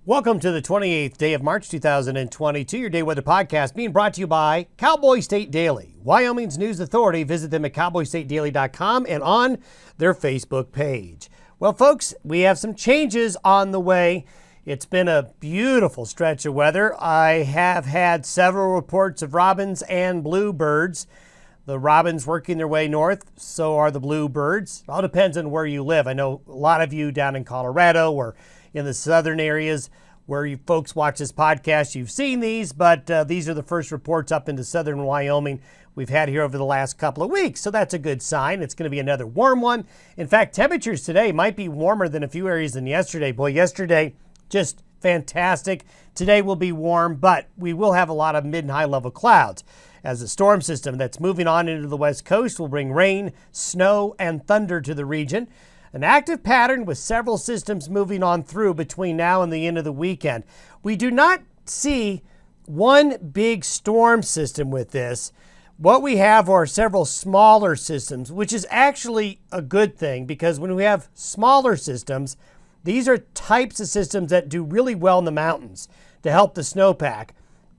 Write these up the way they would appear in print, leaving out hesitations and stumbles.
Welcome to the 28th day of March 2022, your day weather podcast being brought to you by Cowboy State Daily, Wyoming's news authority. Visit them at cowboystatedaily.com and on their Facebook page. Well, folks, we have some changes on the way. It's been a beautiful stretch of weather. I have had several reports of robins and bluebirds. The robins working their way north, so are the bluebirds. It all depends on where you live. I know a lot of you down in Colorado or in the southern areas where you folks watch this podcast, you've seen these, but these are the first reports up into southern Wyoming we've had here over the last couple of weeks. So that's a good sign. It's going to be another warm one. In fact, temperatures today might be warmer than a few areas than yesterday. Boy, yesterday, just fantastic. Today will be warm, but we will have a lot of mid and high level clouds as the storm system that's moving on into the west coast will bring rain, snow, and thunder to the region. An active pattern with several systems moving on through between now and the end of the weekend. We do not see one big storm system with this. What we have are several smaller systems, which is actually a good thing because when we have smaller systems, these are types of systems that do really well in the mountains to help the snowpack.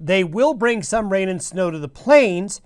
They will bring some rain and snow to the plains,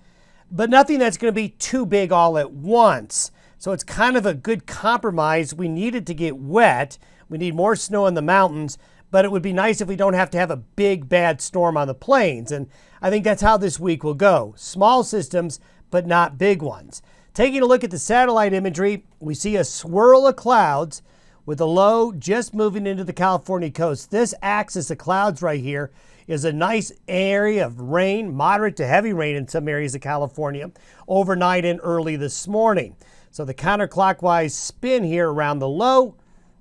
but nothing that's going to be too big all at once. So it's kind of a good compromise. We need it to get wet. We need more snow in the mountains, but it would be nice if we don't have to have a big, bad storm on the plains. And I think that's how this week will go. Small systems, but not big ones. Taking a look at the satellite imagery, we see a swirl of clouds with a low just moving into the California coast. This axis of clouds right here is a nice area of rain, moderate to heavy rain in some areas of California, overnight and early this morning. So the counterclockwise spin here around the low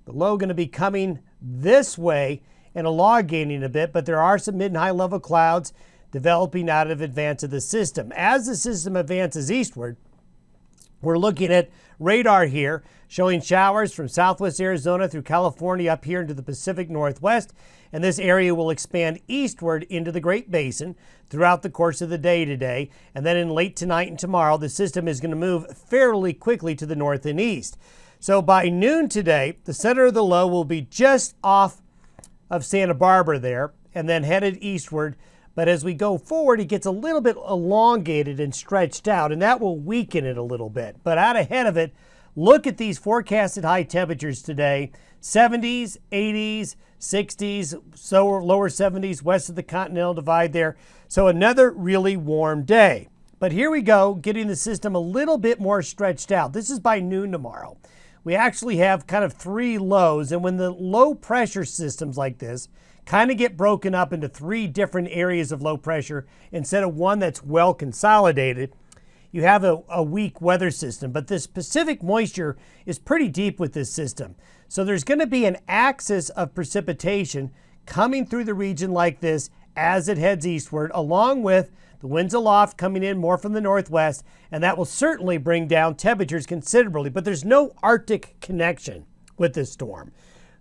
going to be coming this way and elongating a bit, but there are some mid and high level clouds developing out of advance of the system. As the system advances eastward, we're looking at radar here showing showers from southwest Arizona through California up here into the Pacific Northwest, and this area will expand eastward into the Great Basin throughout the course of the day today. And then in late tonight and tomorrow, the system is going to move fairly quickly to the north and east. So by noon today, the center of the low will be just off of Santa Barbara there and then headed eastward. But as we go forward, it gets a little bit elongated and stretched out, and that will weaken it a little bit. But out ahead of it, look at these forecasted high temperatures today. 70s, 80s, 60s, so lower 70s west of the Continental Divide there. So another really warm day. But here we go, getting the system a little bit more stretched out. This is by noon tomorrow. We actually have kind of three lows, and when the low pressure systems like this kind of get broken up into three different areas of low pressure instead of one that's well consolidated, you have a weak weather system. But this Pacific moisture is pretty deep with this system. So there's going to be an axis of precipitation coming through the region like this as it heads eastward, along with the winds aloft coming in more from the northwest, and that will certainly bring down temperatures considerably. But there's no Arctic connection with this storm.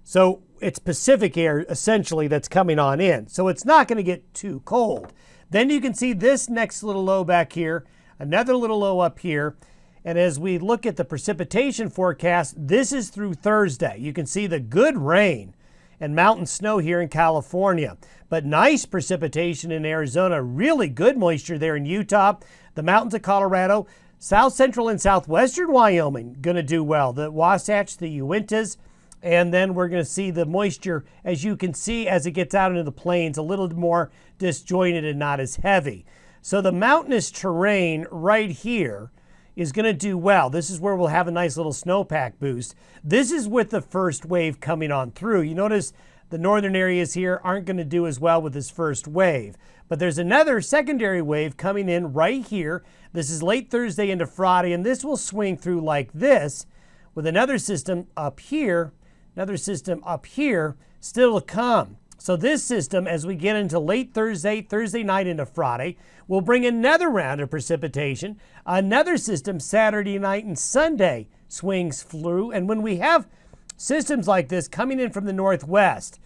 So it's Pacific air essentially that's coming on in. So it's not going to get too cold. Then you can see this next little low back here, another little low up here. And as we look at the precipitation forecast, this is through Thursday. You can see the good rain and mountain snow here in California, but nice precipitation in Arizona, really good moisture there in Utah, the mountains of Colorado, south central and southwestern Wyoming going to do well, the Wasatch, the Uintas, and then we're going to see the moisture, as you can see, as it gets out into the plains, a little more disjointed and not as heavy. So the mountainous terrain right here is going to do well. This is where we'll have a nice little snowpack boost. This is with the first wave coming on through. You notice the northern areas here aren't going to do as well with this first wave. But there's another secondary wave coming in right here. This is late Thursday into Friday, and this will swing through like this with another system up here, another system up here still to come. So this system, as we get into late Thursday night into Friday, will bring another round of precipitation. Another system Saturday night and Sunday swings through. And when we have systems like this coming in from the northwest,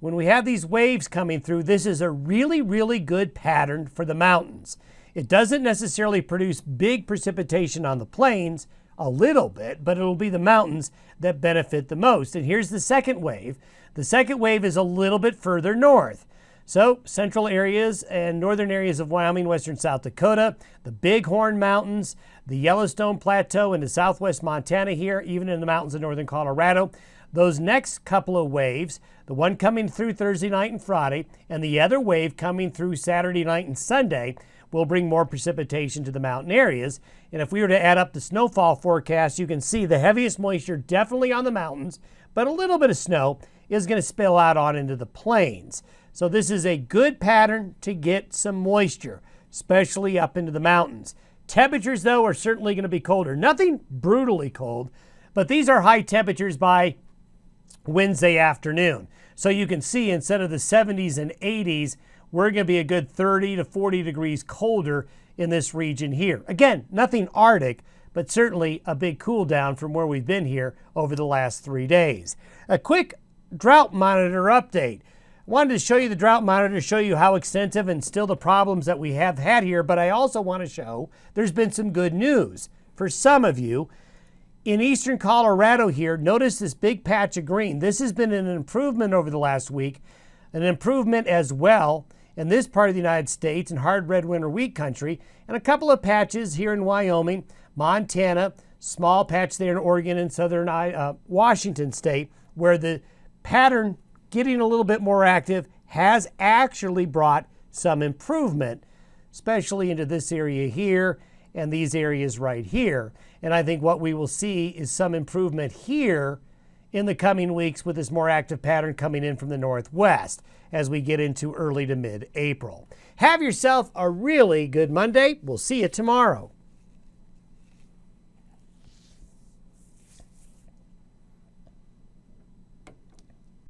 when we have these waves coming through, this is a really, really good pattern for the mountains. It doesn't necessarily produce big precipitation on the plains, a little bit, but it'll be the mountains that benefit the most. And here's the second wave. The second wave is a little bit further north. So central areas and northern areas of Wyoming, western South Dakota, the Bighorn Mountains, the Yellowstone Plateau into southwest Montana here, even in the mountains of northern Colorado. Those next couple of waves, the one coming through Thursday night and Friday, and the other wave coming through Saturday night and Sunday, will bring more precipitation to the mountain areas. And if we were to add up the snowfall forecast, you can see the heaviest moisture definitely on the mountains, but a little bit of snow is going to spill out on into the plains. So this is a good pattern to get some moisture, especially up into the mountains. Temperatures, though, are certainly going to be colder. Nothing brutally cold, but these are high temperatures by Wednesday afternoon. So you can see instead of the 70s and 80s, we're going to be a good 30 to 40 degrees colder in this region here. Again, nothing Arctic, but certainly a big cool down from where we've been here over the last 3 days. A quick drought monitor update. Wanted to show you the drought monitor, show you how extensive and still the problems that we have had here, but I also want to show there's been some good news for some of you. In eastern Colorado here, notice this big patch of green. This has been an improvement over the last week, an improvement as well in this part of the United States and hard red winter wheat country, and a couple of patches here in Wyoming, Montana, small patch there in Oregon and southern Washington state, where the pattern getting a little bit more active has actually brought some improvement, especially into this area here and these areas right here. And I think what we will see is some improvement here in the coming weeks with this more active pattern coming in from the northwest as we get into early to mid-April. Have yourself a really good Monday. We'll see you tomorrow.